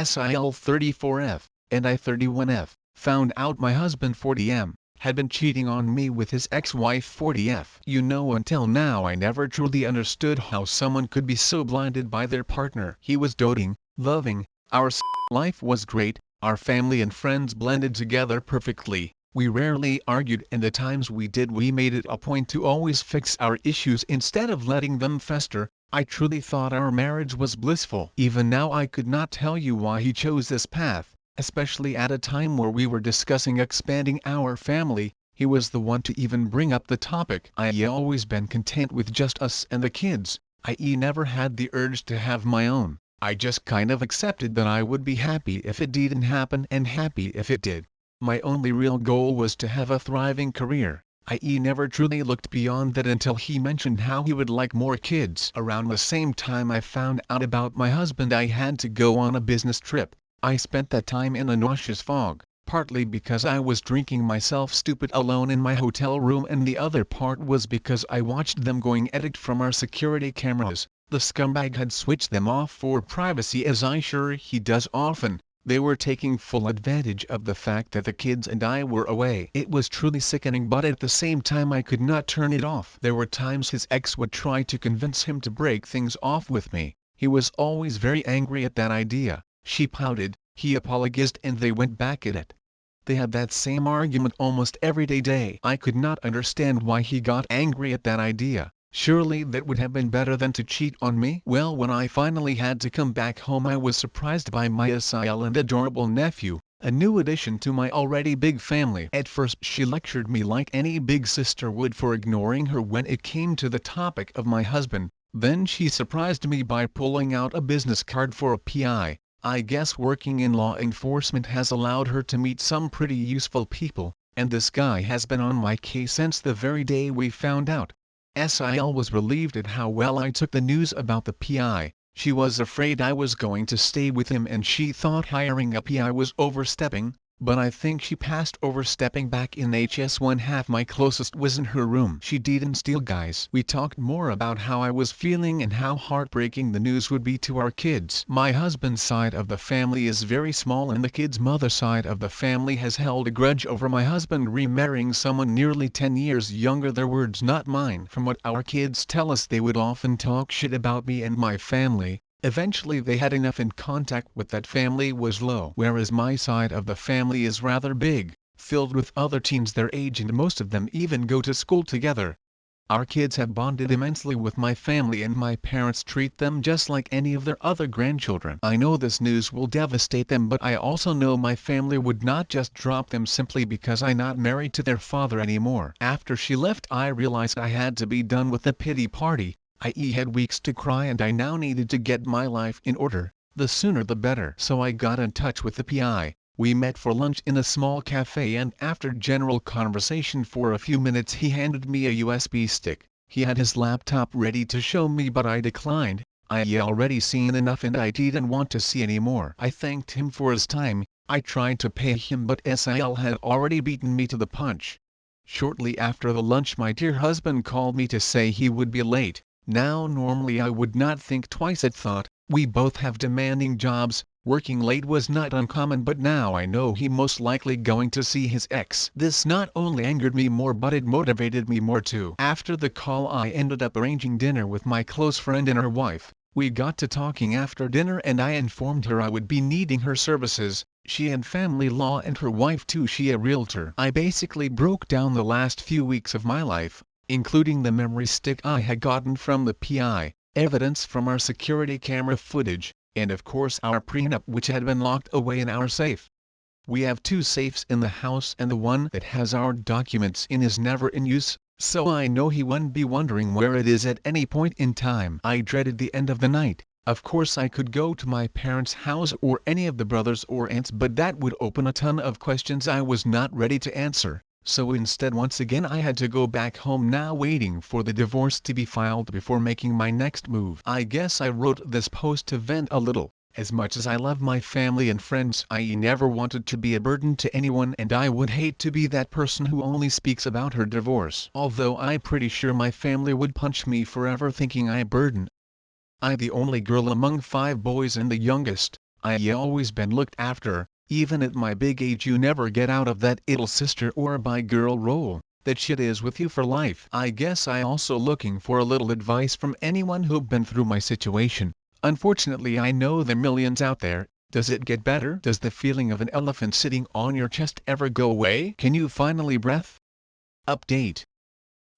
SIL34F, and I31F, found out my husband 40M had been cheating on me with his ex-wife 40F. Until now I never truly understood how someone could be so blinded by their partner. He was doting, loving, our life was great, our family and friends blended together perfectly. We rarely argued, and the times we did we made it a point to always fix our issues instead of letting them fester. I truly thought our marriage was blissful. Even now I could not tell you why he chose this path, especially at a time where we were discussing expanding our family. He was the one to even bring up the topic. I always been content with just us and the kids. I never had the urge to have my own. I just kind of accepted that I would be happy if it didn't happen and happy if it did. My only real goal was to have a thriving career. I never truly looked beyond that until he mentioned how he would like more kids. Around the same time I found out about my husband, I had to go on a business trip. I spent that time in a nauseous fog, partly because I was drinking myself stupid alone in my hotel room, and the other part was because I watched them going at it from our security cameras. The scumbag had switched them off for privacy, as I'm sure he does often. They were taking full advantage of the fact that the kids and I were away. It was truly sickening, but at the same time I could not turn it off. There were times his ex would try to convince him to break things off with me. He was always very angry at that idea. She pouted, he apologized, and they went back at it. They had that same argument almost every day. I could not understand why he got angry at that idea. Surely that would have been better than to cheat on me? Well, when I finally had to come back home, I was surprised by my silent adorable nephew, a new addition to my already big family. At first she lectured me like any big sister would for ignoring her when it came to the topic of my husband. Then she surprised me by pulling out a business card for a PI. I guess working in law enforcement has allowed her to meet some pretty useful people, and this guy has been on my case since the very day we found out. SIL was relieved at how well I took the news about the PI. She was afraid I was going to stay with him, and she thought hiring a PI was overstepping, but I think she passed overstepping back in HS1. Half my closest was in her room. She didn't steal, guys. We talked more about how I was feeling and how heartbreaking the news would be to our kids. My husband's side of the family is very small, and the kids' mother side of the family has held a grudge over my husband remarrying someone nearly 10 years younger. Their words, not mine. From what our kids tell us, they would often talk shit about me and my family. Eventually they had enough, and contact with that family was low. Whereas my side of the family is rather big, filled with other teens their age, and most of them even go to school together. Our kids have bonded immensely with my family, and my parents treat them just like any of their other grandchildren. I know this news will devastate them, but I also know my family would not just drop them simply because I'm not married to their father anymore. After she left, I realized I had to be done with the pity party. I had weeks to cry, and I now needed to get my life in order. The sooner the better. So I got in touch with the PI. We met for lunch in a small cafe, and after general conversation for a few minutes he handed me a USB stick. He had his laptop ready to show me, but I declined. I already seen enough and I didn't want to see any more. I thanked him for his time. I tried to pay him, but SIL had already beaten me to the punch. Shortly after the lunch, my dear husband called me to say he would be late. Now normally I would not think twice at thought. We both have demanding jobs. Working late was not uncommon, but now I know he most likely going to see his ex. This not only angered me more, but it motivated me more too. After the call I ended up arranging dinner with my close friend and her wife. We got to talking after dinner, and I informed her I would be needing her services. She had family law, and her wife too, she a realtor. I basically broke down the last few weeks of my life, including the memory stick I had gotten from the PI, evidence from our security camera footage, and of course our prenup, which had been locked away in our safe. We have 2 safes in the house, and the one that has our documents in is never in use, so I know he wouldn't be wondering where it is at any point in time. I dreaded the end of the night. Of course I could go to my parents' house or any of the brothers or aunts, but that would open a ton of questions I was not ready to answer. So instead, once again I had to go back home, now waiting for the divorce to be filed before making my next move. I guess I wrote this post to vent a little. As much as I love my family and friends, I never wanted to be a burden to anyone, and I would hate to be that person who only speaks about her divorce. Although I'm pretty sure my family would punch me forever thinking I burden. I'm the only girl among 5 boys and the youngest. I always been looked after, even at my big age. You never get out of that little sister or by girl role. That shit is with you for life. I guess I also looking for a little advice from anyone who been through my situation. Unfortunately I know there are millions out there. Does it get better? Does the feeling of an elephant sitting on your chest ever go away? Can you finally breath? Update.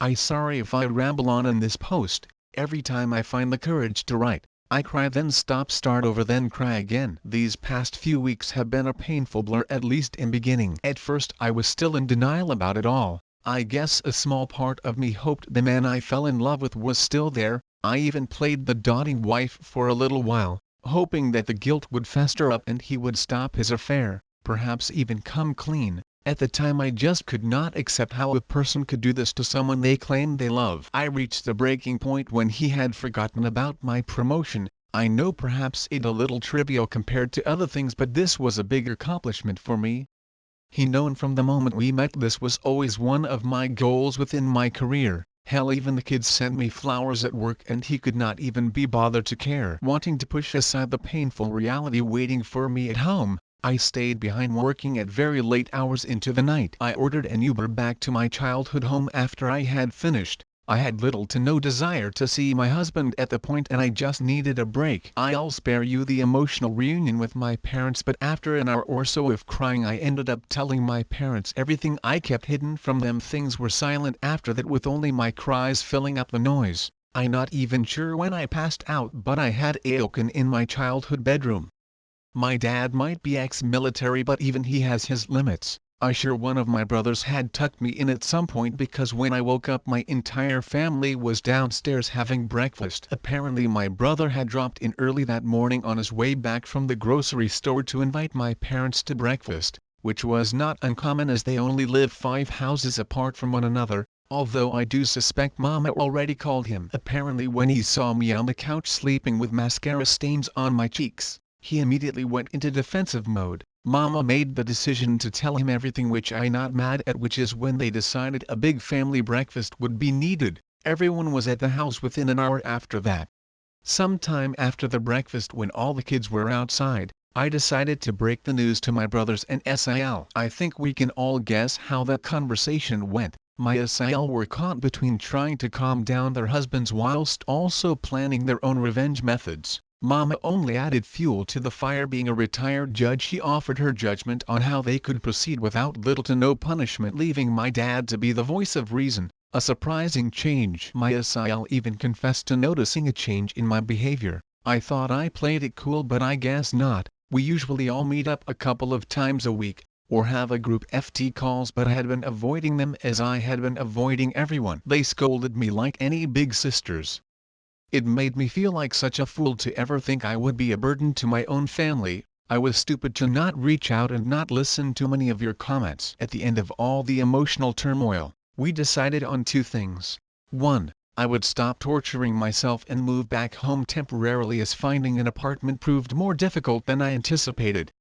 I sorry if I ramble on in this post. Every time I find the courage to write, I cry, then stop, start over, then cry again. These past few weeks have been a painful blur, at least in beginning. At first I was still in denial about it all. I guess a small part of me hoped the man I fell in love with was still there. I even played the doting wife for a little while, hoping that the guilt would fester up and he would stop his affair, perhaps even come clean. At the time I just could not accept how a person could do this to someone they claim they love. I reached the breaking point when he had forgotten about my promotion. I know perhaps it a little trivial compared to other things, but this was a big accomplishment for me. He known from the moment we met this was always one of my goals within my career. Hell, even the kids sent me flowers at work and he could not even be bothered to care. Wanting to push aside the painful reality waiting for me at home, I stayed behind working at very late hours into the night. I ordered an Uber back to my childhood home after I had finished. I had little to no desire to see my husband at the point and I just needed a break. I'll spare you the emotional reunion with my parents, but after an hour or so of crying I ended up telling my parents everything I kept hidden from them. Things were silent after that, with only my cries filling up the noise. I'm not even sure when I passed out, but I had awoken in my childhood bedroom. My dad might be ex-military, but even he has his limits. I sure one of my brothers had tucked me in at some point, because when I woke up my entire family was downstairs having breakfast. Apparently my brother had dropped in early that morning on his way back from the grocery store to invite my parents to breakfast, which was not uncommon as they only live 5 houses apart from one another, although I do suspect Mama already called him. Apparently when he saw me on the couch sleeping with mascara stains on my cheeks, he immediately went into defensive mode. Mama made the decision to tell him everything, which I not mad at, which is when they decided a big family breakfast would be needed. Everyone was at the house within an hour after that. Sometime after the breakfast, when all the kids were outside, I decided to break the news to my brothers and SIL. I think we can all guess how that conversation went. My SIL were caught between trying to calm down their husbands whilst also planning their own revenge methods. Mama only added fuel to the fire. Being a retired judge, she offered her judgment on how they could proceed without little to no punishment, leaving my dad to be the voice of reason. A surprising change. My SIL even confessed to noticing a change in my behavior. I thought I played it cool, but I guess not. We usually all meet up a couple of times a week, or have a group FT calls, but I had been avoiding them as I had been avoiding everyone. They scolded me like any big sisters. It made me feel like such a fool to ever think I would be a burden to my own family. I was stupid to not reach out and not listen to many of your comments. At the end of all the emotional turmoil, we decided on 2 things. 1. I would stop torturing myself and move back home temporarily, as finding an apartment proved more difficult than I anticipated.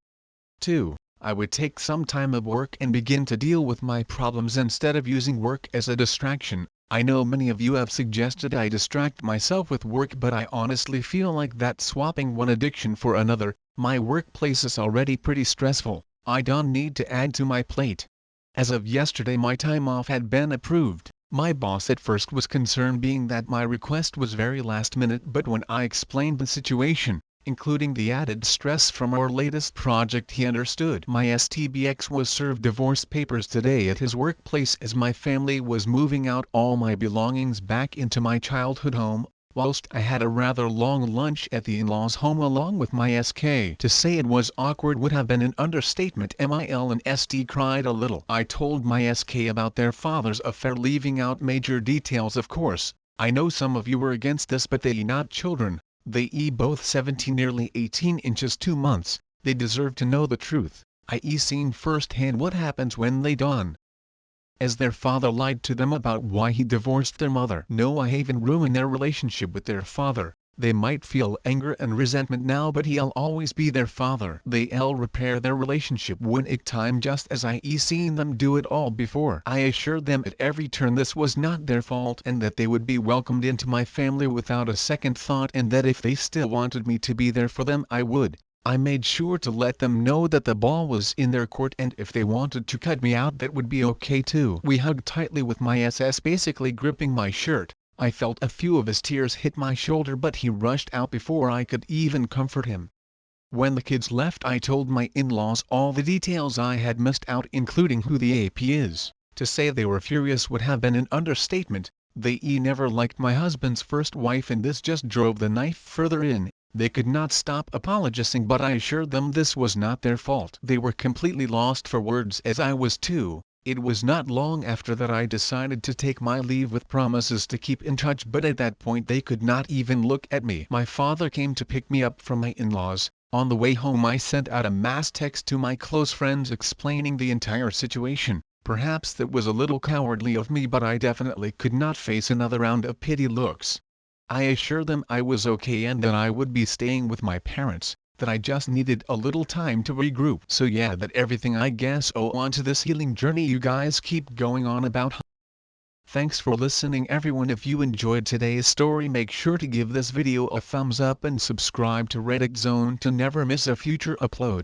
2. I would take some time off work and begin to deal with my problems instead of using work as a distraction. I know many of you have suggested I distract myself with work, but I honestly feel like that's swapping one addiction for another. My workplace is already pretty stressful. I don't need to add to my plate. As of yesterday my time off had been approved. My boss at first was concerned, being that my request was very last minute, but when I explained the situation, including the added stress from our latest project, he understood. My STBX was served divorce papers today at his workplace, as my family was moving out all my belongings back into my childhood home, whilst I had a rather long lunch at the in-laws' home along with my SK. To say it was awkward would have been an understatement. MIL and ST cried a little. I told my SK about their father's affair, leaving out major details of course. I know some of you were against this, but they not children. They both 17, nearly 18 inches 2 months. They deserve to know the truth, i.e. seen firsthand what happens when they done. As their father lied to them about why he divorced their mother. No, I even ruined their relationship with their father. They might feel anger and resentment now, but he'll always be their father. They'll repair their relationship when it time, just as I seen them do it all before. I assured them at every turn this was not their fault and that they would be welcomed into my family without a second thought, and that if they still wanted me to be there for them I would. I made sure to let them know that the ball was in their court and if they wanted to cut me out that would be okay too. We hugged tightly with my SS basically gripping my shirt. I felt a few of his tears hit my shoulder but he rushed out before I could even comfort him. When the kids left I told my in-laws all the details I had missed out including who the AP is. To say they were furious would have been an understatement. They never liked my husband's first wife and this just drove the knife further in. They could not stop apologizing but I assured them this was not their fault. They were completely lost for words as I was too. It was not long after that I decided to take my leave with promises to keep in touch but at that point they could not even look at me. My father came to pick me up from my in-laws. On the way home I sent out a mass text to my close friends explaining the entire situation. Perhaps that was a little cowardly of me but I definitely could not face another round of pity looks. I assured them I was okay and that I would be staying with my parents, that I just needed a little time to regroup. So yeah, that everything I guess on to this healing journey you guys keep going on about. Thanks for listening everyone. If you enjoyed today's story make sure to give this video a thumbs up and subscribe to Reddit Zone to never miss a future upload.